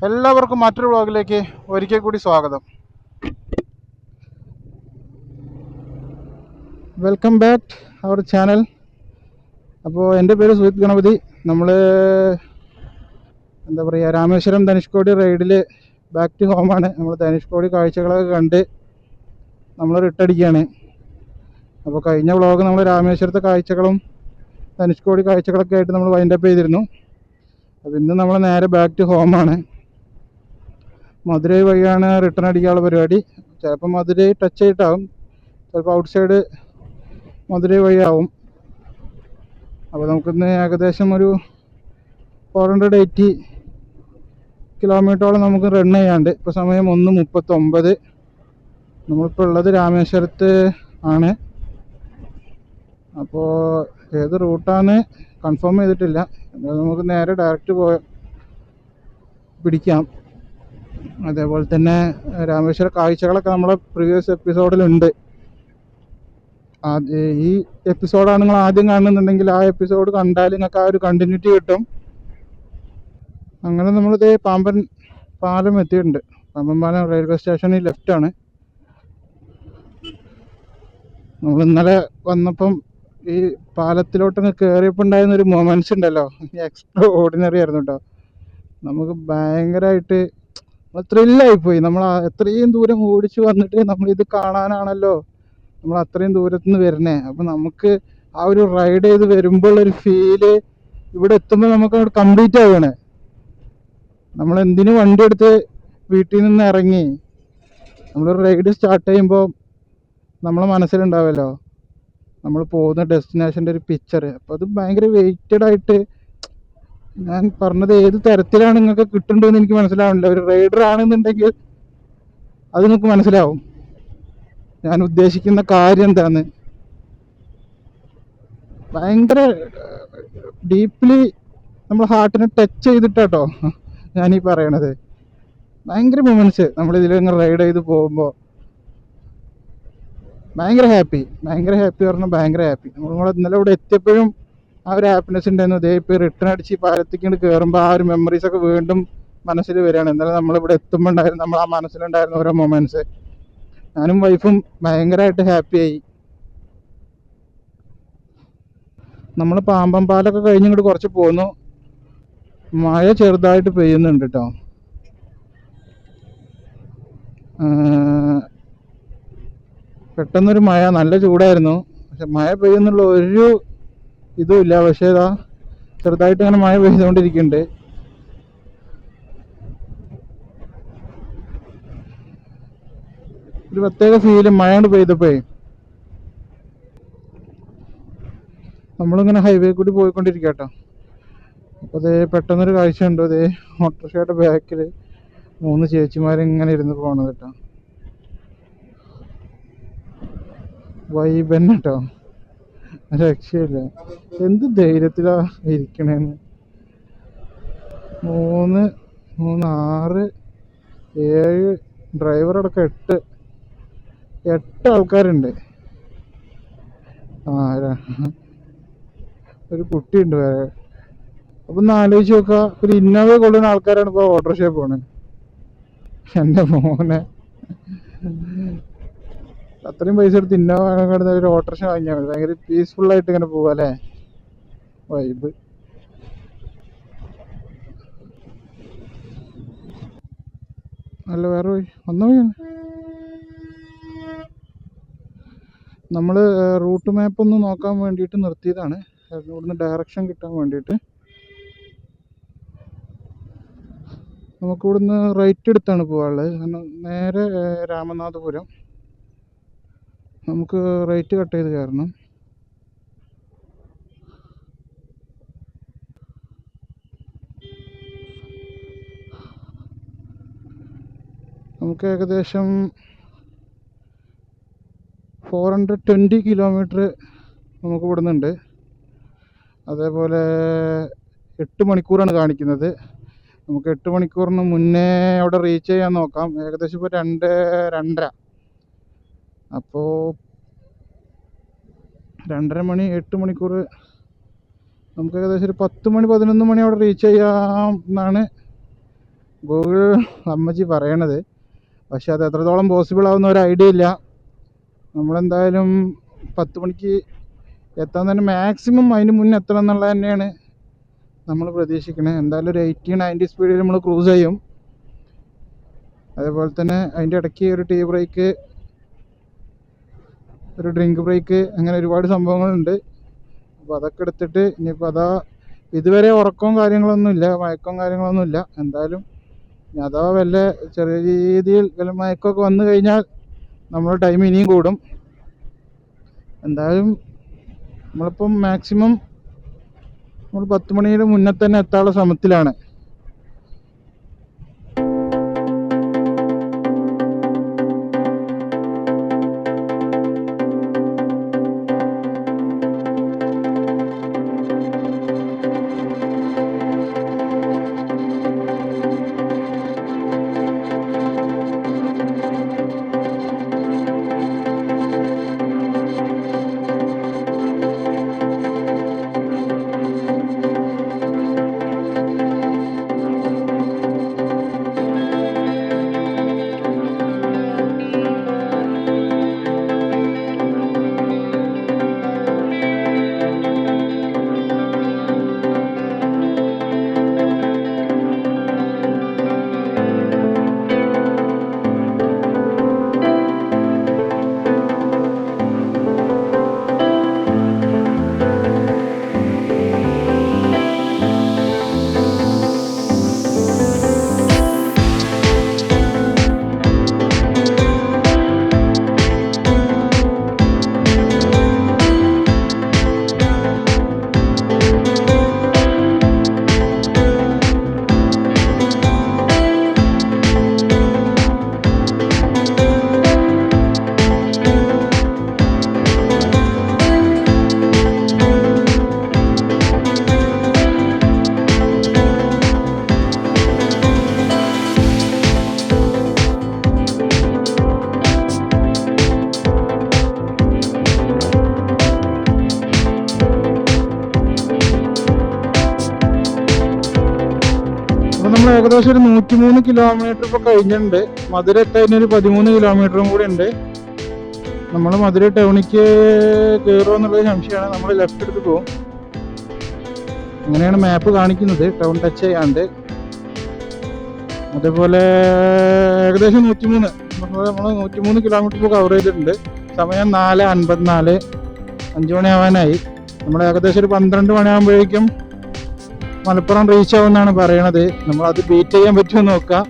എല്ലാവർക്കും മറ്റൊരു വ്ളോഗിലേക്ക് ഒരിക്കൽ കൂടി സ്വാഗതം. Welcome back our channel. അപ്പോൾ എൻ്റെ പേര് സുജിത് ഗണപതി. നമ്മൾ എന്താ പറയുക, രാമേശ്വരം ധനുഷ്കോടി റൈഡിൽ ബാക്ക് ടു ഹോമാണ്. നമ്മൾ ധനുഷ്കോടി കാഴ്ചകളൊക്കെ കണ്ട് നമ്മൾ റിട്ടടിക്കുകയാണ്. അപ്പോൾ കഴിഞ്ഞ വ്ളോഗ് നമ്മൾ രാമേശ്വരത്തെ കാഴ്ചകളും ധനുഷ്കോടി കാഴ്ചകളൊക്കെ ആയിട്ട് നമ്മൾ വൈൻഡപ്പ് ചെയ്തിരുന്നു. അപ്പോൾ ഇന്ന് നമ്മൾ നേരെ ബാക്ക് ടു ഹോമാണ്. മധുരൈ വഴിയാണ് റിട്ടേൺ അടിക്കാനുള്ള പരിപാടി. ചിലപ്പോൾ മധുരൈ ടച്ച് ചെയ്തിട്ടാവും, ചിലപ്പോൾ ഔട്ട് സൈഡ് മധുരൈ വഴിയാവും. അപ്പോൾ നമുക്കിന്ന് ഏകദേശം ഒരു 480 കിലോമീറ്ററോളം നമുക്ക് റൺ ചെയ്യാണ്ട്. ഇപ്പോൾ സമയം 1:39. നമ്മളിപ്പോൾ ഉള്ളത് രാമേശ്വരത്ത് ആണ്. അപ്പോൾ ഏത് റൂട്ടാണ് കൺഫേം ചെയ്തിട്ടില്ല. നമുക്ക് നേരെ ഡയറക്റ്റ് പിടിക്കാം. അതേപോലെ തന്നെ രാമേശ്വര കാഴ്ചകളൊക്കെ നമ്മളെ പ്രീവിയസ് എപ്പിസോഡിലുണ്ട്. ഈ എപ്പിസോഡാണ് നിങ്ങൾ ആദ്യം കാണുന്നുണ്ടെങ്കിൽ ആ എപ്പിസോഡ് കണ്ടാൽ നിങ്ങൾക്ക് ആ ഒരു കണ്ടിന്യൂറ്റി കിട്ടും. അങ്ങനെ നമ്മളിത് പാമ്പൻ പാലം എത്തിയിട്ടുണ്ട്. പാമ്പൻ പാലം റെയിൽവേ സ്റ്റേഷനിൽ ലെഫ്റ്റാണ്. നമ്മൾ ഇന്നലെ വന്നപ്പം ഈ പാലത്തിലോട്ടൊന്ന് കയറിയപ്പോൾ ഉണ്ടായിരുന്നൊരു മൊമെൻറ്റ്സ് ഉണ്ടല്ലോ, എക്സ്ട്രാ ഓർഡിനറി ആയിരുന്നു കേട്ടോ. നമുക്ക് ഭയങ്കരമായിട്ട് ത്രില്ലായിപ്പോയി. നമ്മൾ എത്രയും ദൂരം ഓടിച്ച് വന്നിട്ട് നമ്മളിത് കാണാനാണല്ലോ നമ്മൾ അത്രയും ദൂരത്തുനിന്ന് വരുന്നേ. അപ്പം നമുക്ക് ആ ഒരു റൈഡ് ചെയ്ത് വരുമ്പോഴുള്ളൊരു ഫീല് ഇവിടെ എത്തുമ്പോൾ നമുക്ക് കംപ്ലീറ്റ് ആവുകയാണ്. നമ്മളെന്തിനു വണ്ടി എടുത്ത് വീട്ടിൽ നിന്ന് ഇറങ്ങി നമ്മളൊരു റൈഡ് സ്റ്റാർട്ട് ചെയ്യുമ്പോൾ നമ്മളെ മനസ്സിലുണ്ടാവുമല്ലോ നമ്മൾ പോകുന്ന ഡെസ്റ്റിനേഷൻ്റെ ഒരു പിക്ചർ. അപ്പോൾ അത് ഭയങ്കര വെയിറ്റഡ് ആയിട്ട്, ഞാൻ പറഞ്ഞത് ഏത് തരത്തിലാണ് നിങ്ങൾക്ക് കിട്ടേണ്ടതെന്ന് എനിക്ക് മനസ്സിലാവുന്നില്ല. ഒരു റൈഡർ ആണെന്നുണ്ടെങ്കിൽ അത് നിങ്ങൾക്ക് മനസ്സിലാവും ഞാൻ ഉദ്ദേശിക്കുന്ന കാര്യം എന്താന്ന്. ഭയങ്കര ഡീപ്ലി നമ്മൾ ഹാർട്ടിനെ ടച്ച് ചെയ്തിട്ടാട്ടോ ഞാനീ പറയണത്. ഭയങ്കര മൊമെന്റ്സ് നമ്മളിതിലിങ്ങനെ റൈഡ് ചെയ്ത് പോകുമ്പോൾ ഭയങ്കര ഹാപ്പി പറഞ്ഞാൽ ഭയങ്കര ഹാപ്പി. നമ്മൾ ഇന്നലെ ഇവിടെ എത്തിയപ്പോഴും ആ ഒരു ഹാപ്പിനെസ് ഉണ്ടായിരുന്നു. ഇതേ ഇപ്പോൾ റിട്ടേൺ അടിച്ച് ഈ പാലത്തേക്ക് കയറുമ്പോൾ ആ ഒരു മെമ്മറീസൊക്കെ വീണ്ടും മനസ്സിൽ വരികയാണ്. ഇന്നലെ നമ്മളിവിടെ എത്തുമ്പോൾ ഉണ്ടായിരുന്നു നമ്മൾ ആ മനസ്സിലുണ്ടായിരുന്ന ഓരോ മൊമെന്റ്സ്. ഞാനും വൈഫും ഭയങ്കരമായിട്ട് ഹാപ്പിയായി. നമ്മൾ പാമ്പൻ പാലൊക്കെ കഴിഞ്ഞിങ്ങോട്ട് കുറച്ച് പോന്നു. മഴ ചെറുതായിട്ട് പെയ്യുന്നുണ്ട് കേട്ടോ. പെട്ടെന്നൊരു മഴ, നല്ല ചൂടായിരുന്നു, പക്ഷെ മഴ പെയ്യുന്നുള്ള ഒരു ഇതും ഇല്ല. പക്ഷേ ഇതാ ചെറുതായിട്ട് അങ്ങനെ മഴ പെയ്തുകൊണ്ടിരിക്കുന്നുണ്ട്. ഒരു പ്രത്യേക ഫീല് മഴ കൊണ്ട് പെയ്തപ്പോഴേ. നമ്മളിങ്ങനെ ഹൈവേ കൂടി പോയിക്കൊണ്ടിരിക്കുക കേട്ടോ. അപ്പോൾ അതേ പെട്ടെന്നൊരു കാഴ്ച ഉണ്ട്. അതേ ഓട്ടോറിക്ഷയുടെ ബാക്കിൽ 3 ചേച്ചിമാരിങ്ങനെ ഇരുന്ന് പോകണത് കേട്ടോ. വൈബന്നെ കേട്ടോ, രക്ഷയില്ല. എന്ത് ധൈര്യത്തിലാ ഇരിക്കണേന്ന്. 3, 6, 7 ഡ്രൈവറടക്കം 8 ആൾക്കാരുണ്ട്. ഒരു കുട്ടിയുണ്ട് വേറെ. അപ്പൊ ഒന്ന് ആലോചിച്ച് നോക്കുക, ഒരു ഇന്നോവ കൊള്ളുന്ന ആൾക്കാരാണ് ഇപ്പോൾ ഓട്ടോറിക്ഷയിൽ പോണേ. എൻ്റെ മോനെ, അത്രയും പൈസ എടുത്ത് ഇന്നോവ കിടന്ന ഒരു ഓട്ടോറിക്ഷ വാങ്ങിയാൽ മതി. ഭയങ്കര പീസ്ഫുൾ ആയിട്ട് ഇങ്ങനെ പോവാ അല്ലേ, വൈബ്. അല്ല വേറെ വഴി വന്ന വഴിയാണ്. നമ്മൾ റൂട്ട് മാപ്പ് ഒന്ന് നോക്കാൻ വേണ്ടിയിട്ട് നിർത്തിയതാണ്. ഇവിടുന്ന് ഡയറക്ഷൻ കിട്ടാൻ വേണ്ടിയിട്ട്. നമുക്കിവിടുന്ന് റൈറ്റ് എടുത്താണ് പോകാനുള്ളത്. കാരണം നേരെ രാമനാഥപുരം. നമുക്ക് റൈറ്റ് കട്ട് ചെയ്ത് കയറണം. നമുക്ക് ഏകദേശം 420 കിലോമീറ്റർ നമുക്ക് ഇവിടുന്നുണ്ട്. അതേപോലെ 8 മണിക്കൂറാണ് കാണിക്കുന്നത്. നമുക്ക് 8 മണിക്കൂറിന് മുന്നേ അവിടെ റീച്ച് ചെയ്യാൻ നോക്കാം. ഏകദേശം ഇപ്പോൾ 2-2:30. അപ്പോൾ 2:30 മണി, 8 മണിക്കൂർ. നമുക്ക് ഏകദേശം ഒരു 10 മണി 11 മണി അവിടെ റീച്ച് ചെയ്യാം എന്നാണ് ഗൂഗിൾ അമ്മച്ചി പറയണത്. പക്ഷെ അത് എത്രത്തോളം പോസിബിൾ ആവുന്ന ഒരു ഐഡിയ ഇല്ല. നമ്മളെന്തായാലും 10 മണിക്ക് എത്താൻ തന്നെ മാക്സിമം അതിന് മുന്നേ എത്തണം എന്നുള്ളത് തന്നെയാണ് നമ്മൾ പ്രതീക്ഷിക്കുന്നത്. എന്തായാലും ഒരു 80-90 സ്പീഡിൽ നമ്മൾ ക്രൂസ് ചെയ്യും. അതേപോലെ തന്നെ അതിൻ്റെ ഇടയ്ക്ക് ഒരു ടീ ബ്രേക്ക്, ഒരു ഡ്രിങ്ക് ബ്രേക്ക്, അങ്ങനെ ഒരുപാട് സംഭവങ്ങളുണ്ട്. അപ്പോൾ അതൊക്കെ എടുത്തിട്ട് ഇനിയിപ്പോൾ ഇതുവരെ ഉറക്കവും കാര്യങ്ങളൊന്നുമില്ല, മയക്കവും കാര്യങ്ങളൊന്നുമില്ല. എന്തായാലും അഥവാ വല്ല ചെറിയ രീതിയിൽ വല്ല മയക്കമൊക്കെ വന്നു കഴിഞ്ഞാൽ നമ്മുടെ ടൈം ഇനിയും കൂടും. എന്തായാലും നമ്മളിപ്പം മാക്സിമം നമ്മൾ 10 മണിയുടെ മുന്നേ തന്നെ എത്താനുള്ള ശ്രമത്തിലാണ്. അപ്പോൾ നമ്മൾ ഏകദേശം ഒരു 103 കിലോമീറ്റർ ഇപ്പോൾ കഴിഞ്ഞിട്ടുണ്ട്. മധുര എത്താനൊരു 13 കിലോമീറ്ററും കൂടി ഉണ്ട്. നമ്മൾ മധുര ടൗണിക്ക് കയറുമോ എന്നുള്ളത് സംശയമാണ്. നമ്മൾ ലെഫ്റ്റ് എടുത്ത് പോകും, അങ്ങനെയാണ് മാപ്പ് കാണിക്കുന്നത്, ടൗൺ ടച്ച് ചെയ്യാണ്ട്. അതേപോലെ ഏകദേശം 103 നമ്മൾ 103 കിലോമീറ്റർ ഇപ്പോൾ കവർ ചെയ്തിട്ടുണ്ട്. സമയം 4:54, 5 മണിയാവാനായി. നമ്മൾ ഏകദേശം ഒരു 12 മണിയാകുമ്പോഴേക്കും മലപ്പുറം റീച്ച് ആവുമെന്നാണ് പറയണത്. നമ്മളത് ബീറ്റ് ചെയ്യാൻ പറ്റുമോ നോക്കാം.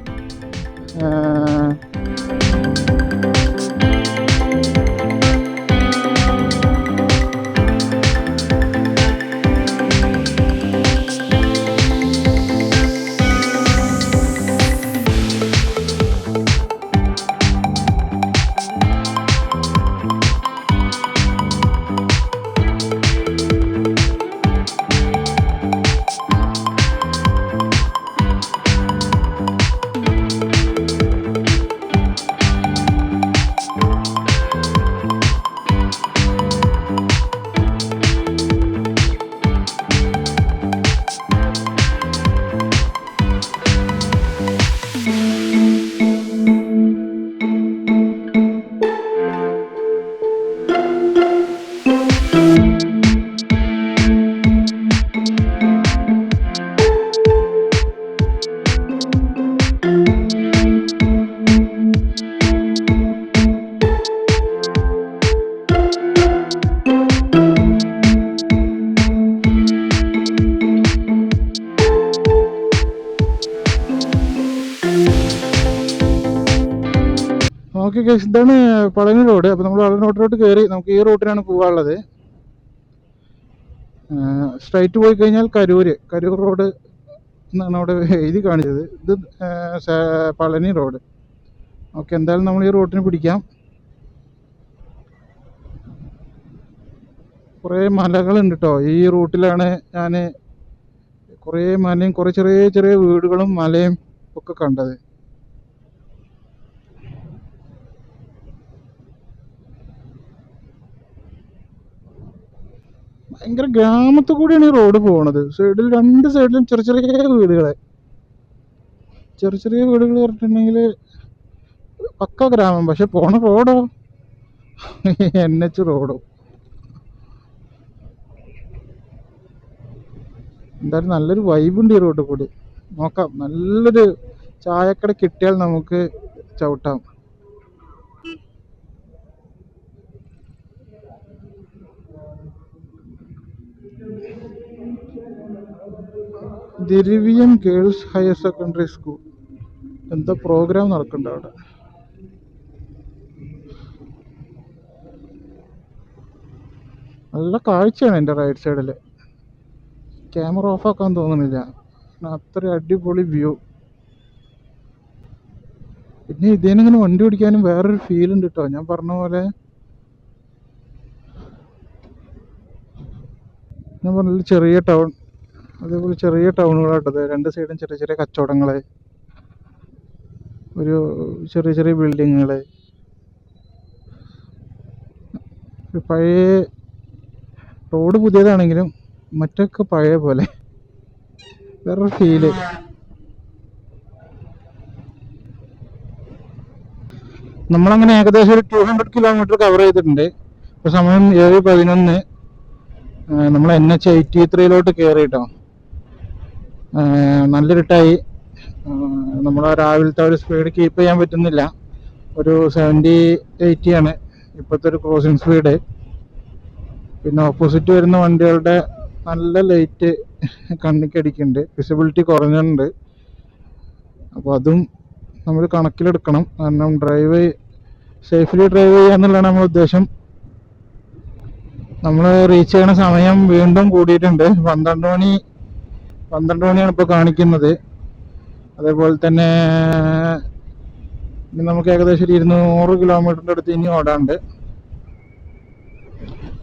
ഓക്കെ ഗൈസ്, ഇതാണ് പളനി റോഡ്. അപ്പോൾ നമ്മൾ പളനി റോഡിലോട്ട് കയറി. നമുക്ക് ഈ റൂട്ടിനാണ് പോകാനുള്ളത്. സ്ട്രൈറ്റ് പോയി കഴിഞ്ഞാൽ കരൂർ റോഡ് എന്നാണ് അവിടെ എഴുതി കാണിച്ചത്. ഇത് പളനി റോഡ്. ഓക്കെ, എന്തായാലും നമ്മൾ ഈ റൂട്ടിന് പിടിക്കാം. കുറേ മലകളുണ്ട് കേട്ടോ ഈ റൂട്ടിലാണ്. ഞാൻ കുറേ മലയും കുറേ ചെറിയ ചെറിയ വീടുകളും മലയും ഒക്കെ കണ്ടത്. ഭയങ്കര ഗ്രാമത്തിൽ കൂടിയാണ് ഈ റോഡ് പോകുന്നത്. രണ്ട് സൈഡിലും ചെറിയ ചെറിയ വീടുകളെ. ചെറിയ ചെറിയ വീടുകൾ പറഞ്ഞിട്ടുണ്ടെങ്കിൽ പക്ക ഗ്രാമം, പക്ഷെ പോണ റോഡോ NH റോഡോ. എന്തായാലും നല്ലൊരു വൈബുണ്ട് ഈ റോഡിൽ കൂടി. നോക്കാം, നല്ലൊരു ചായക്കട കിട്ടിയാൽ നമുക്ക് ചവിട്ടാം. ദിരിവിയം ഗേൾസ് ഹയർ സെക്കൻഡറി സ്കൂൾ, എന്താ പ്രോഗ്രാം നടക്കുന്നുണ്ട് അവിടെ. നല്ല കാഴ്ചയാണ് എൻ്റെ റൈറ്റ് സൈഡിൽ. ക്യാമറ ഓഫ് ആക്കാൻ തോന്നുന്നില്ല, അത്ര അടിപൊളി വ്യൂ. പിന്നെ ഇതിനിങ്ങനെ വണ്ടി ഓടിക്കാനും വേറൊരു ഫീൽ ഉണ്ട് കേട്ടോ. ഞാൻ പറഞ്ഞ പോലെ ചെറിയ ടൗൺ, അതേപോലെ ചെറിയ ടൗണുകളാട്ടത്. രണ്ട് സൈഡും ചെറിയ ചെറിയ കച്ചവടങ്ങൾ, ഒരു ചെറിയ ചെറിയ ബിൽഡിങ്ങുകൾ. പഴയ റോഡ് പുതിയതാണെങ്കിലും മറ്റൊക്കെ പഴയ പോലെ, വേറൊരു ഫീല്. നമ്മളങ്ങനെ ഏകദേശം ഒരു 200 കിലോമീറ്റർ കവർ ചെയ്തിട്ടുണ്ട്. ഇപ്പോൾ സമയം 7:11. നമ്മൾ NH83 കയറിയിട്ടോ. നല്ലിരുട്ടായി. നമ്മളെ രാവിലത്തെ ഒരു സ്പീഡ് കീപ്പ് ചെയ്യാൻ പറ്റുന്നില്ല. ഒരു 70-80 ആണ് ഇപ്പോഴത്തെ ഒരു ക്രോസിംഗ് സ്പീഡ്. പിന്നെ ഓപ്പോസിറ്റ് വരുന്ന വണ്ടികളുടെ നല്ല ലൈറ്റ് കണ്ണിക്കടിക്കുന്നുണ്ട്, വിസിബിലിറ്റി കുറഞ്ഞിട്ടുണ്ട്. അപ്പോൾ അതും നമ്മൾ കണക്കിലെടുക്കണം. കാരണം സേഫ്ലി ഡ്രൈവ് ചെയ്യുക എന്നുള്ളതാണ് നമ്മുടെ ഉദ്ദേശം. നമ്മൾ റീച്ച് ചെയ്യണ സമയം വീണ്ടും കൂടിയിട്ടുണ്ട്. 12 മണിയാണ് ഇപ്പോൾ കാണിക്കുന്നത്. അതേപോലെ തന്നെ നമുക്ക് ഏകദേശം ഒരു 200 കിലോമീറ്ററിൻ്റെ അടുത്ത് ഇനി ഓടാണ്ട്.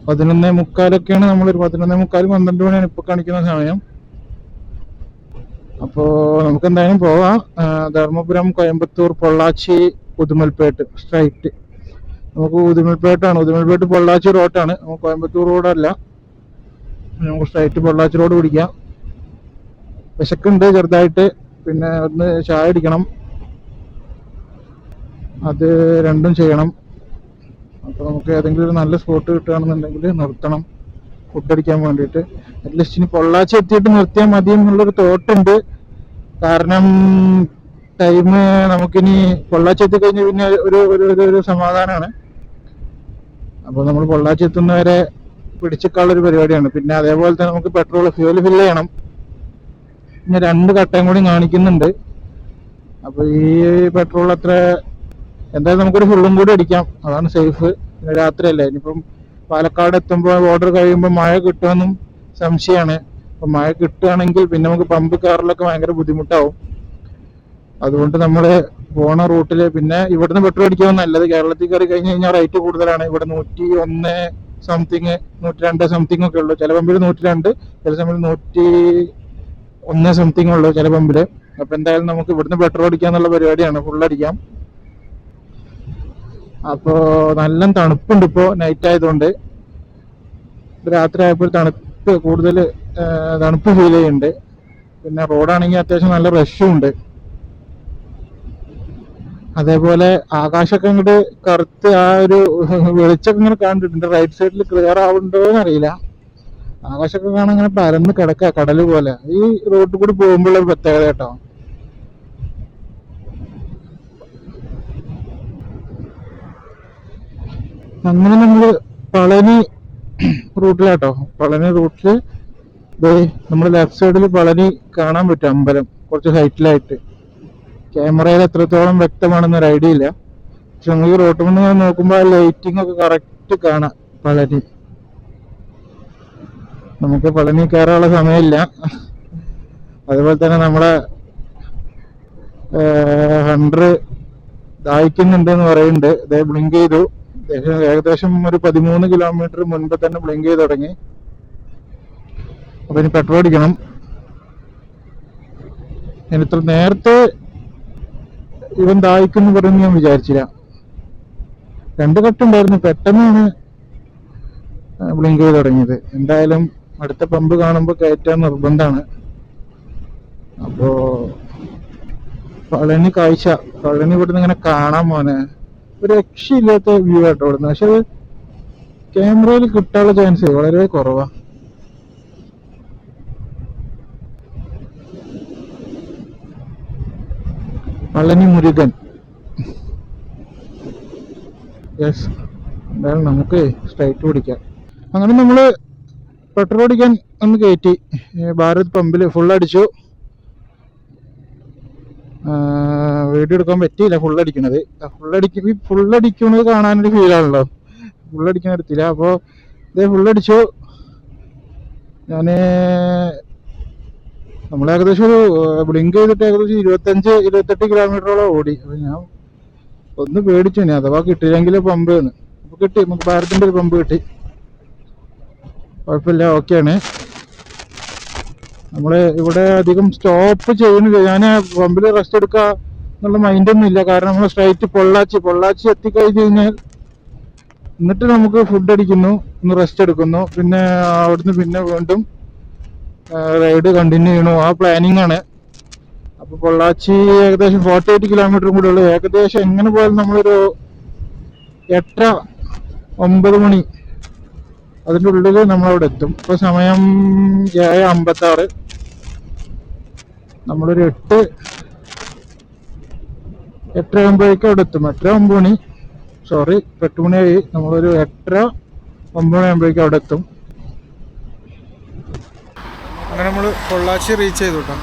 11:45 നമ്മളൊരു 11:45 12 മണിയാണ് ഇപ്പോൾ കാണിക്കുന്ന സമയം. അപ്പോൾ നമുക്ക് എന്തായാലും പോവാം. ധർമ്മപുരം, കോയമ്പത്തൂർ, പൊള്ളാച്ചി, ഉദുമൽപേട്ട് സ്ട്രൈറ്റ്. നമുക്ക് ഉദുമൽപേട്ട് പൊള്ളാച്ചി റോഡാണ്, നമുക്ക് കോയമ്പത്തൂർ റോഡല്ല. നമുക്ക് സ്ട്രൈറ്റ് പൊള്ളാച്ചി റോഡ് പിടിക്കാം. വിശക്കുണ്ട് ചെറുതായിട്ട്, പിന്നെ ഒന്ന് ചായ അടിക്കണം, അത് രണ്ടും ചെയ്യണം. അപ്പോൾ നമുക്ക് ഏതെങ്കിലും ഒരു നല്ല സ്പോട്ട് കിട്ടുകയാണെന്നുണ്ടെങ്കിൽ നിർത്തണം ഫുഡ് അടിക്കാൻ വേണ്ടിയിട്ട്. അറ്റ്ലീസ്റ്റ് ഇനി പൊള്ളാച്ചി എത്തിയിട്ട് നിർത്തിയാൽ മതി എന്നുള്ളൊരു തോട്ടുണ്ട്. കാരണം ടൈം നമുക്കിനി പൊള്ളാച്ചി എത്തിക്കഴിഞ്ഞ് പിന്നെ ഒരു സമാധാനമാണ്. അപ്പോൾ നമ്മൾ പൊള്ളാച്ചി എത്തുന്നവരെ പിടിച്ചിക്കാനുള്ളൊരു പരിപാടിയാണ്. പിന്നെ അതേപോലെ തന്നെ നമുക്ക് ഫ്യൂല് ഫില്ല് ചെയ്യണം. പിന്നെ 2 കട്ടയും കൂടി കാണിക്കുന്നുണ്ട്. അപ്പോൾ ഈ പെട്രോൾ അത്ര, എന്തായാലും നമുക്കൊരു ഫുള്ളും കൂടി അടിക്കാം, അതാണ് സേഫ്. പിന്നെ രാത്രിയല്ലേ, ഇനിയിപ്പം പാലക്കാട് എത്തുമ്പോൾ ബോർഡർ കഴിയുമ്പോൾ മഴ കിട്ടുമെന്നും സംശയമാണ്. അപ്പം മഴ കിട്ടുകയാണെങ്കിൽ പിന്നെ നമുക്ക് പമ്പ് കയറലൊക്കെ ഭയങ്കര ബുദ്ധിമുട്ടാവും. അതുകൊണ്ട് നമ്മൾ പോണ റൂട്ടിൽ പിന്നെ ഇവിടുന്ന് പെട്രോൾ അടിക്കാൻ നല്ലത്. കേരളത്തിൽ കയറി കഴിഞ്ഞ് കഴിഞ്ഞാൽ റേറ്റ് കൂടുതലാണ്. ഇവിടെ 101 സംതിങ്, 102 സംതിങ് ഒക്കെ ഉള്ളൂ. ചില പമ്പിൽ 102, ചില സമയത്ത് 101 സംതിങ് ഉള്ളൂ ചില പമ്പിൽ. അപ്പം എന്തായാലും നമുക്ക് ഇവിടുന്ന് പെട്രോൾ അടിക്കാന്നുള്ള പരിപാടിയാണ്, ഫുള്ളടിക്കാം. അപ്പോൾ നല്ല തണുപ്പുണ്ട് ഇപ്പോൾ നൈറ്റ് ആയതുകൊണ്ട്. രാത്രി ആയപ്പോൾ കൂടുതൽ തണുപ്പ് ഫീൽ ചെയ്യുന്നുണ്ട്. പിന്നെ റോഡാണെങ്കിൽ അത്യാവശ്യം നല്ല റഷും ഉണ്ട്. അതേപോലെ ആകാശമൊക്കെ ഇങ്ങോട്ട് കറുത്ത് ആ ഒരു വെളിച്ചൊക്കെ ഇങ്ങനെ കണ്ടിട്ടുണ്ട്. റൈറ്റ് സൈഡിൽ ക്ലിയർ ആവുന്നുണ്ടോ എന്നറിയില്ല. ആകാശമൊക്കെ കാണാൻ ഇങ്ങനെ പരന്ന് കിടക്കുക, കടല് പോലെ. ഈ റോഡിൽ കൂടി പോകുമ്പോഴുള്ള ഒരു പ്രത്യേകത കേട്ടോ. അങ്ങനെ നമ്മള് പളനി റൂട്ടിലാട്ടോ. പളനി റൂട്ടില് നമ്മുടെ ലെഫ്റ്റ് സൈഡിൽ പളനി കാണാൻ പറ്റും, അമ്പലം കുറച്ച് ഹൈറ്റിലായിട്ട്. ക്യാമറയിൽ എത്രത്തോളം വ്യക്തമാണെന്നൊരു ഐഡിയ ഇല്ല, പക്ഷെ നമുക്ക് റോട്ടിൽ നിന്ന് നോക്കുമ്പോൾ ലൈറ്റിംഗ് ഒക്കെ കറക്റ്റ് കാണാം പളനി. നമുക്ക് പളനി കയറാനുള്ള സമയമില്ല. അതുപോലെ തന്നെ നമ്മളെ ഹണ്ടർ ദാഹിക്കുന്നുണ്ട് എന്ന് പറയുന്നുണ്ട്. ഇതേ ബ്ലിങ്ക് ചെയ്തു. ഏകദേശം ഒരു 13 കിലോമീറ്റർ മുൻപ് തന്നെ ബ്ലിങ്ക് ചെയ്ത് തുടങ്ങി. അപ്പൊ ഇനി പെട്രോൾ അടിക്കണം. ഇത്ര നേരത്തെ ഇവൻ ദാഹിക്കുന്നു പറയുന്നു ഞാൻ വിചാരിച്ചില്ല. 2 കട്ടുണ്ടായിരുന്നു, പെട്ടെന്നാണ് ബ്ലിങ്ക് ചെയ്ത് തുടങ്ങിയത്. എന്തായാലും അടുത്ത പമ്പ് കാണുമ്പോൾ കയറ്റാൻ നിർബന്ധമാണ്. അപ്പോ പളനി കാഴ്ച. പളനി ഇവിടുന്ന് ഇങ്ങനെ കാണാൻ പോനെ ഒരു രക്ഷയില്ലാത്ത വ്യൂ ആട്ടോ ഇവിടുന്ന്. പക്ഷെ അത് ക്യാമറയിൽ കിട്ടാനുള്ള ചാൻസ് വളരെ കുറവാ. പളനി മുരുകൻ. യെസ്, എന്തായാലും നമുക്ക് സ്ട്രൈറ്റ് പിടിക്കാം. അങ്ങനെ നമ്മള് പെട്രോൾ അടിക്കാൻ ഒന്ന് കയറ്റി. ഭാരത് പമ്പിൽ ഫുൾ അടിച്ചു. വീഡിയോ എടുക്കാൻ പറ്റിയില്ല ഫുള്ളടിക്കണത്. ഫുള്ളടിക്കുന്നത് കാണാനൊരു ഫീലാണല്ലോ. ഫുള്ളടിക്കാൻ എടുത്തില്ല. അപ്പോൾ ഇതേ ഫുള്ളടിച്ചു. നമ്മൾ ഏകദേശം ഒരു ബ്ലിങ്ക് ചെയ്തിട്ട് ഏകദേശം 25-28 കിലോമീറ്ററോളം ഓടി. അപ്പോൾ ഞാൻ ഒന്ന് പേടിച്ചു ഇനി അഥവാ കിട്ടിയില്ലെങ്കിൽ പമ്പ് എന്ന്. അപ്പോൾ കിട്ടി, നമുക്ക് ഭാരതിൻ്റെ ഒരു പമ്പ് കിട്ടി. കുഴപ്പമില്ല, ഓക്കെയാണ്. നമ്മൾ ഇവിടെ അധികം സ്റ്റോപ്പ് ചെയ്യുന്നില്ല. ഞാൻ പമ്പിൽ റെസ്റ്റ് എടുക്കുക എന്നുള്ള മൈൻഡൊന്നും ഇല്ല. കാരണം നമ്മൾ സ്ട്രൈറ്റ് പൊള്ളാച്ചി എത്തിക്കഴിഞ്ഞ് കഴിഞ്ഞാൽ എന്നിട്ട് നമുക്ക് ഫുഡ് അടിക്കുന്നു, ഒന്ന് റെസ്റ്റ് എടുക്കുന്നു, പിന്നെ അവിടുന്ന് പിന്നെ വീണ്ടും റൈഡ് കണ്ടിന്യൂ ചെയ്യണു. ആ പ്ലാനിങ് ആണ്. അപ്പോൾ പൊള്ളാച്ചി ഏകദേശം 48 കിലോമീറ്ററും കൂടെ ഉള്ളു. ഏകദേശം എങ്ങനെ പോയാലും നമ്മളൊരു 8-9 മണി അതിൻ്റെ ഉള്ളിൽ നമ്മളവിടെ എത്തും. ഇപ്പോൾ സമയം 7:56. നമ്മളൊരു 8-8:30 അവിടെ എത്തും. 8-9 മണി, സോറി 8 മണിയായി. നമ്മളൊരു 8-9 മണിയാകുമ്പോഴേക്കും അവിടെ എത്തും. അങ്ങനെ നമ്മൾ പൊള്ളാച്ചി റീച്ച് ചെയ്തു കേട്ടോ.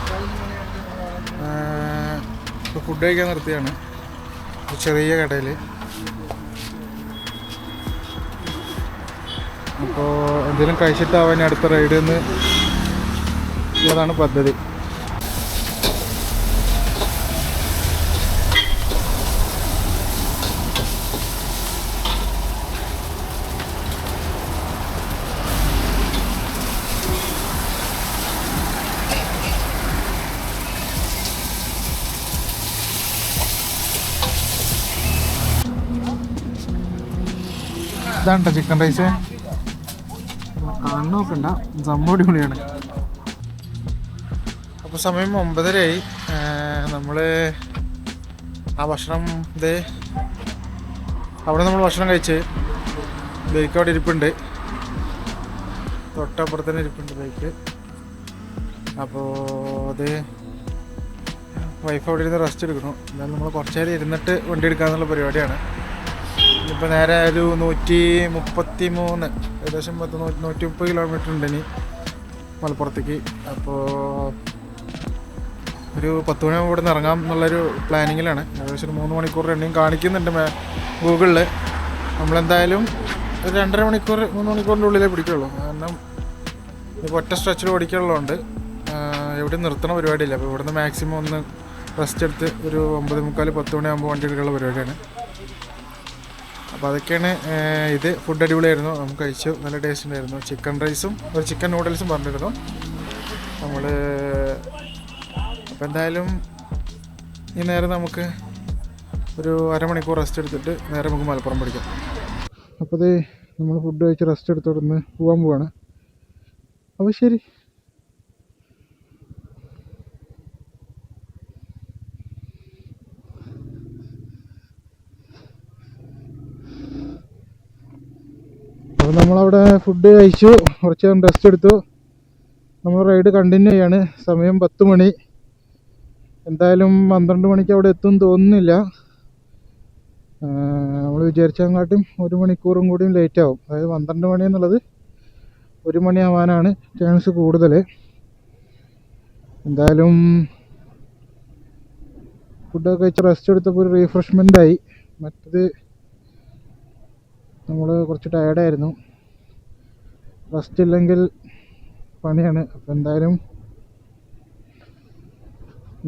ഇപ്പോൾ ഫുഡ് കഴിക്കാൻ നിർത്തിയാണ് ചെറിയ കടയിൽ. അപ്പോൾ എന്തെങ്കിലും കഴിച്ചിട്ടാവാൻ അടുത്ത റൈഡിൽ നിന്ന് ഉള്ളതാണ് പദ്ധതി. ഇതാണ്ടോ ചിക്കൻ റൈസ്. കാണാൻ നോക്കണ്ട, സംഭവം അടിപൊളിയാണ്. അപ്പോൾ സമയം 9:30 നമ്മൾ ആ ഭക്ഷണം അവിടെ നമ്മൾ ഭക്ഷണം കഴിച്ച് ബൈക്ക് അവിടെ ഇരിപ്പുണ്ട്. തൊട്ടപ്പുറത്ത് തന്നെ ഇരിപ്പുണ്ട് ബൈക്ക്. അപ്പോൾ അത് വൈഫ് അവിടെ ഇരുന്ന് റെസ്റ്റ് എടുക്കണം. എന്നാലും നമ്മൾ കുറച്ച് നേരം ഇരുന്നിട്ട് വണ്ടി എടുക്കാമെന്നുള്ള പരിപാടിയാണ്. ഇപ്പോൾ നേരെ ഒരു 133 ഏകദേശം 130 കിലോമീറ്റർ ഉണ്ട് ഇനി മലപ്പുറത്തേക്ക്. അപ്പോൾ ഒരു 10 മണിയാകുമ്പോൾ ഇവിടെ നിന്ന് ഇറങ്ങാം എന്നുള്ളൊരു പ്ലാനിങ്ങിലാണ്. ഏകദേശം ഒരു 3 മണിക്കൂർ റണ്ണിങ് കാണിക്കുന്നുണ്ട് ഗൂഗിളിൽ. നമ്മളെന്തായാലും ഒരു 2.5 മണിക്കൂർ 3 മണിക്കൂറിൻ്റെ ഉള്ളിലേ പിടിക്കുള്ളൂ. കാരണം ഇപ്പോൾ ഒറ്റ സ്ട്രെച്ചിൽ ഓടിക്കാനുള്ളതുകൊണ്ട് എവിടെ നിർത്തണ പരിപാടിയില്ല. അപ്പോൾ ഇവിടുന്ന് മാക്സിമം ഒന്ന് റെസ്റ്റ് എടുത്ത് ഒരു 9:45-10 മണിയാകുമ്പോൾ വണ്ടി എടുക്കാനുള്ള പരിപാടിയാണ്. അപ്പോൾ അതൊക്കെയാണ്. ഇത് ഫുഡ് അടിപൊളിയായിരുന്നു. നമുക്ക് കഴിച്ചു, നല്ല ടേസ്റ്റ് ഉണ്ടായിരുന്നു. ചിക്കൻ റൈസും ഒരു ചിക്കൻ നൂഡിൽസും പറഞ്ഞിരുന്നു നമ്മൾ. അപ്പോൾ എന്തായാലും ഈ നേരം നമുക്ക് ഒരു അരമണിക്കൂർ റെസ്റ്റ് എടുത്തിട്ട് നേരെ നമുക്ക് മലപ്പുറം പിടിക്കാം. അപ്പോൾ അത് നമ്മൾ ഫുഡ് കഴിച്ച് റെസ്റ്റ് എടുത്തോടുന്ന് പോകാൻ പോവാണ്. അപ്പോൾ ശരി. അപ്പോൾ നമ്മളവിടെ ഫുഡ് കഴിച്ചു, കുറച്ച് നേരം റെസ്റ്റ് എടുത്തു. നമ്മൾ റൈഡ് കണ്ടിന്യൂ ചെയ്യാണ്. സമയം 10 മണി. എന്തായാലും 12 മണിക്ക് അവിടെ എത്തും തോന്നുന്നില്ല. നമ്മൾ വിചാരിച്ചങ്ങാട്ടും 1 മണിക്കൂറും കൂടിയും ലേറ്റ് ആവും. അതായത് 12 മണി എന്നുള്ളത് 1 മണിയാവാനാണ് ചാൻസ് കൂടുതൽ. എന്തായാലും ഫുഡൊക്കെ കഴിച്ച് റെസ്റ്റ് എടുത്തപ്പോൾ ഒരു റീഫ്രഷ്മെൻ്റായി. മറ്റത് നമ്മൾ കുറച്ച് ടയർഡായിരുന്നു. റെസ്റ്റ് ഇല്ലെങ്കിൽ പണിയാണ്. അപ്പോൾ എന്തായാലും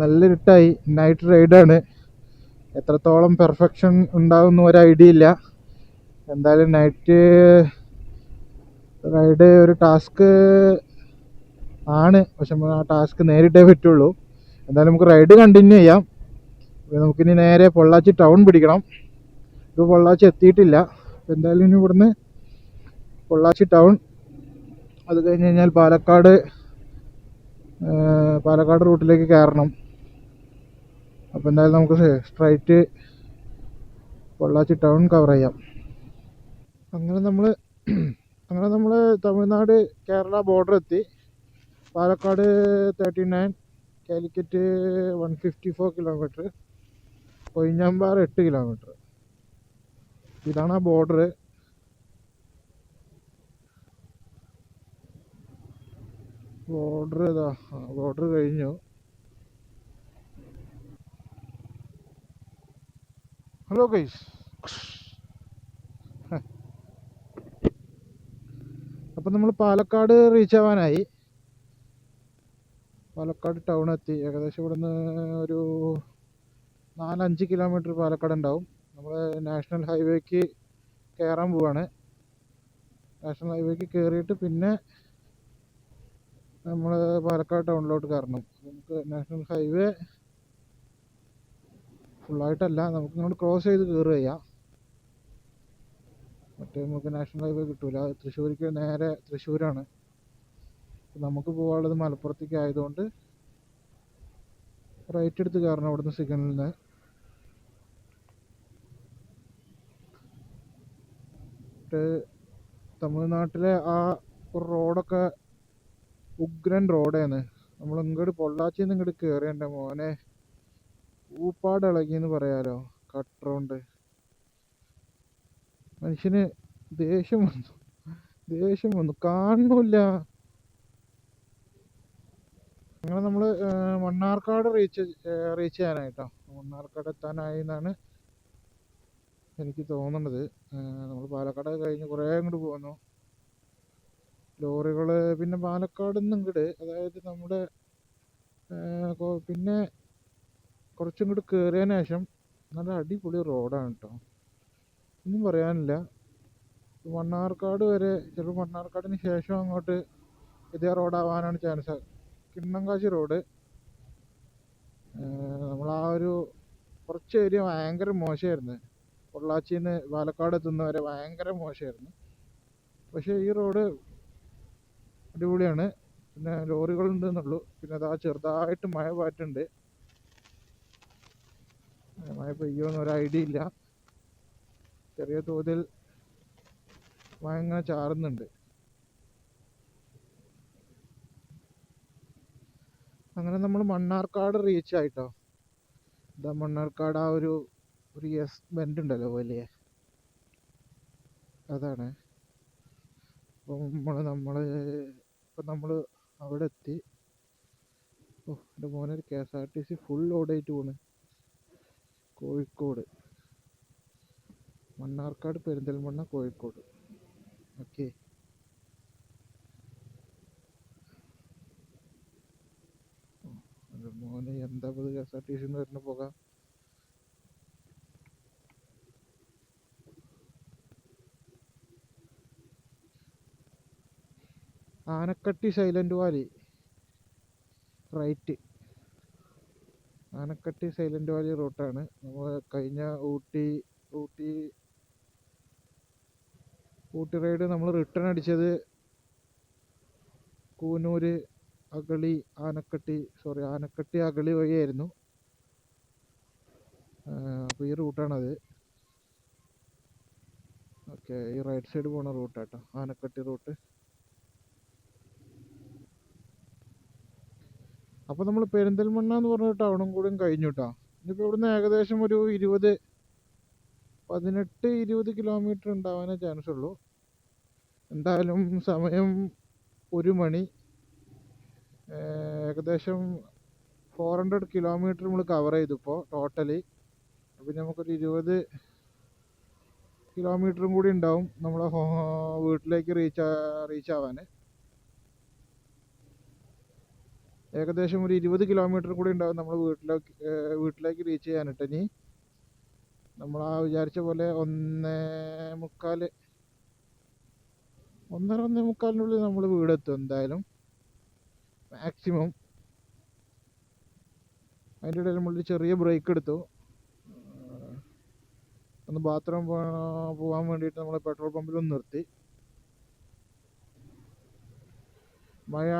നല്ല ഇരുട്ടായി. നൈറ്റ് റൈഡാണ്. എത്രത്തോളം പെർഫെക്ഷൻ ഉണ്ടാകുന്ന ഒരു ഐഡിയ ഇല്ല. എന്തായാലും നൈറ്റ് റൈഡ് ഒരു ടാസ്ക് ആണ്. പക്ഷെ ആ ടാസ്ക് നേരിട്ടേ പറ്റുള്ളൂ. എന്തായാലും നമുക്ക് റൈഡ് കണ്ടിന്യൂ ചെയ്യാം. നമുക്കിനി നേരെ പൊള്ളാച്ചി ടൗൺ പിടിക്കണം. ഇത് പൊള്ളാച്ചി എത്തിയിട്ടില്ല. അപ്പോൾ എന്തായാലും ഇനി ഇവിടുന്ന് പൊള്ളാച്ചി ടൗൺ, അത് കഴിഞ്ഞ് കഴിഞ്ഞാൽ പാലക്കാട് റൂട്ടിലേക്ക് കയറണം. അപ്പോൾ എന്തായാലും നമുക്ക് സ്ട്രൈറ്റ് പൊള്ളാച്ചി ടൗൺ കവർ ചെയ്യാം. അങ്ങനെ നമ്മൾ തമിഴ്നാട് കേരള ബോർഡർ എത്തി. Palakkad 39, Calicut 154 kilometre, Kozhinjampara 8 kilometre. ഇതാണ് ആ ബോർഡർ. ബോർഡർ കഴിഞ്ഞു. ഹലോ ഗൈസ്, അപ്പം നമ്മൾ പാലക്കാട് റീച്ച് ആവാനായി. പാലക്കാട് ടൗൺ എത്തി. ഏകദേശം ഇവിടുന്ന് ഒരു 4-5 കിലോമീറ്റർ പാലക്കാട് ഉണ്ടാവും. നമ്മൾ നാഷണൽ ഹൈവേക്ക് കയറാൻ പോവാണ്. നാഷണൽ ഹൈവേക്ക് കയറിയിട്ട് പിന്നെ നമ്മൾ പാലക്കാട് ടൗണിലോട്ട് കയറണം. നമുക്ക് നാഷണൽ ഹൈവേ ഫുള്ളായിട്ടല്ല, നമുക്ക് ഇങ്ങോട്ട് ക്രോസ് ചെയ്ത് കയറുക ചെയ്യാം. മറ്റേ നമുക്ക് നാഷണൽ ഹൈവേ കിട്ടൂല. തൃശ്ശൂർക്ക് നേരെ തൃശ്ശൂരാണ്. നമുക്ക് പോകാനുള്ളത് മലപ്പുറത്തേക്ക് ആയതുകൊണ്ട് റൈറ്റ് എടുത്ത് കയറണം അവിടുന്ന് സിഗ്നലിൽ നിന്ന്. തമിഴ്നാട്ടിലെ ആ റോഡൊക്കെ ഉഗ്രൻ റോഡാണ്. നമ്മൾ ഇങ്ങോട്ട് പൊള്ളാച്ചിയിൽ നിന്ന് ഇങ്ങോട്ട് കയറിയണ്ട മോനെ, ഊപ്പാട് ഇളകിയെന്ന് പറയാലോ. കട്ടറുണ്ട്. മനുഷ്യന് ദേഷ്യം വന്നു കാണുന്നില്ല. അങ്ങനെ നമ്മൾ മണ്ണാർക്കാട് റീച്ച് ചെയ്യാനായിട്ടോ. മണ്ണാർക്കാട് എത്താനായി എന്നാണ് എനിക്ക് തോന്നുന്നത്. നമ്മൾ പാലക്കാട് കഴിഞ്ഞ് കുറേ അങ്ങോട്ട് പോകുന്നു. ലോറികൾ പിന്നെ പാലക്കാട് നിന്ന് ഇങ്ങോട്ട്, അതായത് നമ്മുടെ പിന്നെ കുറച്ചും കൂടി കയറിയതിന് ശേഷം നല്ല അടിപൊളി റോഡാണ് കേട്ടോ. ഒന്നും പറയാനില്ല. മണ്ണാർക്കാട് വരെ, ചിലപ്പോൾ മണ്ണാർക്കാടിന് ശേഷം അങ്ങോട്ട് ഇതേ റോഡാവാനാണ് ചാൻസ്. കിണ്ണങ്കാശി റോഡ് നമ്മളാ ഒരു കുറച്ച് ഏരിയ ഭയങ്കര മോശമായിരുന്നു. പൊള്ളാച്ചിയിൽ നിന്ന് പാലക്കാട് എത്തുന്നവരെ ഭയങ്കര മോശമായിരുന്നു. പക്ഷേ ഈ റോഡ് അടിപൊളിയാണ്. പിന്നെ ലോറികളുണ്ട് എന്നുള്ളൂ. പിന്നെ അതാ ചെറുതായിട്ട് മഴ പാറ്റുണ്ട്. മഴ പെയ്യുമെന്ന് ഒരു ഐഡിയ ഇല്ല. ചെറിയ തോതിൽ മഴ ഇങ്ങനെ ചാറുന്നുണ്ട്. അങ്ങനെ നമ്മൾ മണ്ണാർക്കാട് റീച്ച് ആയിട്ടോ. ഇതാ മണ്ണാർക്കാട് ആ ഒരു എസ് ബെൻഡ് ഉണ്ടല്ലോ വലിയ, അതാണ്. അപ്പോൾ നമ്മൾ അവിടെ എത്തി. ഓ എൻ്റെ മോനെ, ഒരു KSRTC ഫുൾ ലോഡായിട്ട് പോണ്. കോഴിക്കോട്, മണ്ണാർക്കാട്, പെരിന്തൽമണ്ണ, കോഴിക്കോട്. ഓക്കെ, മോനെ എന്താ KSRTC എന്ന് വരുന്ന പോകാം. Anakkatti Silent Valley right. Anakkatti Silent Valley റൂട്ടാണ്. നമ്മൾ കഴിഞ്ഞ ഊട്ടി റൈഡ് നമ്മൾ റിട്ടേൺ അടിച്ചത് കൂനൂര്, ആനക്കട്ടി അഗളി വഴിയായിരുന്നു. അപ്പോൾ ഈ റൂട്ടാണത്. ഓക്കെ, ഈ റൈറ്റ് സൈഡ് പോണ റൂട്ടാട്ടോ ആനക്കട്ടി റൂട്ട്. അപ്പോൾ നമ്മൾ പെരിന്തൽമണ്ണ എന്ന് പറഞ്ഞ ടൗണും കൂടിയും കഴിഞ്ഞു കേട്ടോ. ഇനിയിപ്പോൾ ഇവിടുന്ന് ഏകദേശം ഒരു 18-20 കിലോമീറ്റർ ഉണ്ടാവാനേ ചാൻസ് ഉള്ളൂ. എന്തായാലും സമയം 1 മണി. ഏകദേശം 400 കിലോമീറ്റർ നമ്മൾ കവർ ചെയ്തു ഇപ്പോൾ ടോട്ടലി. അപ്പോൾ നമുക്കൊരു 20 കിലോമീറ്ററും കൂടി ഉണ്ടാവും നമ്മളെ വീട്ടിലേക്ക് റീച്ച് ആവാൻ. ഏകദേശം ഒരു 20 കിലോമീറ്റർ കൂടി ഉണ്ടാവും നമ്മൾ വീട്ടിലേക്ക് റീച്ച് ചെയ്യാനിട്ട്. ഇനി നമ്മൾ ആ വിചാരിച്ച പോലെ 1:30-1:45-1:45-നുള്ളിൽ നമ്മൾ വീടെത്തും എന്തായാലും മാക്സിമം. അതിൻ്റെ ഇടയിൽ നമ്മളൊരു ചെറിയ ബ്രേക്ക് എടുത്തു. ഒന്ന് ബാത്റൂം പോകാൻ വേണ്ടിയിട്ട് നമ്മൾ പെട്രോൾ പമ്പിലൊന്ന് നിർത്തി. മഴ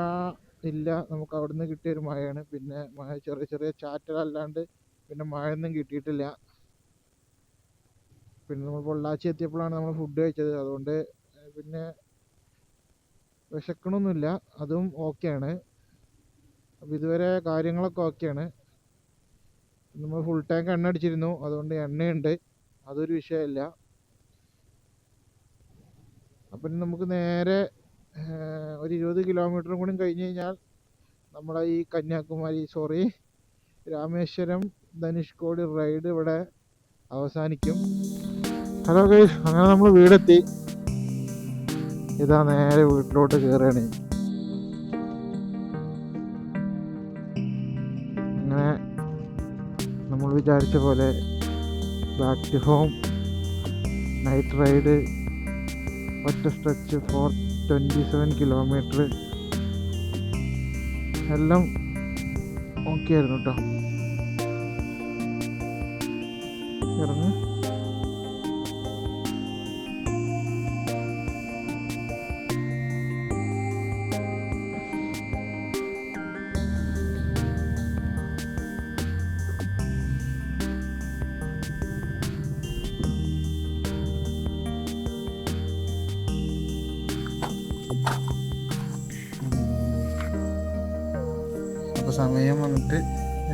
ഇല്ല, നമുക്ക് അവിടുന്ന് കിട്ടിയൊരു മഴയാണ്. പിന്നെ മഴ ചെറിയ ചാറ്റലല്ലാണ്ട് പിന്നെ മഴയൊന്നും കിട്ടിയിട്ടില്ല. പിന്നെ നമ്മൾ പൊള്ളാച്ചി എത്തിയപ്പോഴാണ് നമ്മൾ ഫുഡ് കഴിച്ചത്. അതുകൊണ്ട് പിന്നെ വിശക്കണമൊന്നുമില്ല, അതും ഓക്കെയാണ്. അപ്പോൾ ഇതുവരെ കാര്യങ്ങളൊക്കെ ഓക്കെയാണ്. നമ്മൾ ഫുൾ ടാങ്ക് എണ്ണ അടിച്ചിരുന്നു, അതുകൊണ്ട് എണ്ണയുണ്ട്, അതൊരു വിഷയമില്ല. അപ്പം നമുക്ക് നേരെ ഒരു 20 കിലോമീറ്ററും കൂടി കഴിഞ്ഞ് കഴിഞ്ഞാൽ നമ്മളെ ഈ രാമേശ്വരം ധനുഷ്കോടി റൈഡ് ഇവിടെ അവസാനിക്കും. ഹലോ ഗൈസ്, അങ്ങനെ നമ്മൾ വീടെത്തി. ഇതാ നേരെ വീട്ടിലോട്ട് കയറുകയാണ്. അങ്ങനെ നമ്മൾ വിചാരിച്ച പോലെ back to home night ride ഒറ്റ സ്ട്രെച്ച് ഫോർ 27 കിലോമീറ്റർ എല്ലാം ഓക്കെ ആയിരുന്നു കേട്ടോ. ഇറങ്ങ്. അപ്പോൾ സമയം വന്നിട്ട്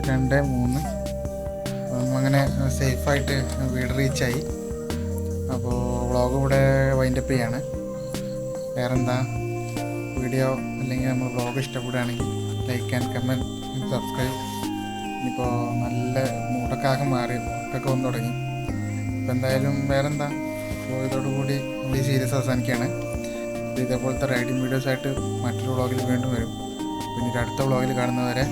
2:03. അങ്ങനെ സേഫായിട്ട് വീട് റീച്ചായി. അപ്പോൾ വ്ളോഗ് ഇവിടെ വൈൻഡപ്പ് ചെയ്യാണ്. വേറെന്താ, വീഡിയോ അല്ലെങ്കിൽ നമ്മൾ വ്ളോഗ് ഇഷ്ടപ്പെടുകയാണെങ്കിൽ like and comment and subscribe. ഇനിയിപ്പോൾ നല്ല മൂടൊക്കെ മാറി, മൂട്ടൊക്കെ വന്നു തുടങ്ങി. അപ്പോൾ എന്തായാലും വേറെന്താ, അപ്പോൾ ഇതോടുകൂടി നമ്മൾ ഈ സീരീസ് അവസാനിക്കുകയാണ്. ഇതേപോലത്തെ റൈഡിങ് വീഡിയോസായിട്ട് മറ്റൊരു വ്ളോഗിൽ വീണ്ടും വരും. പിന്നീട് അടുത്ത വ്ളോഗിൽ കാണുന്നവരെ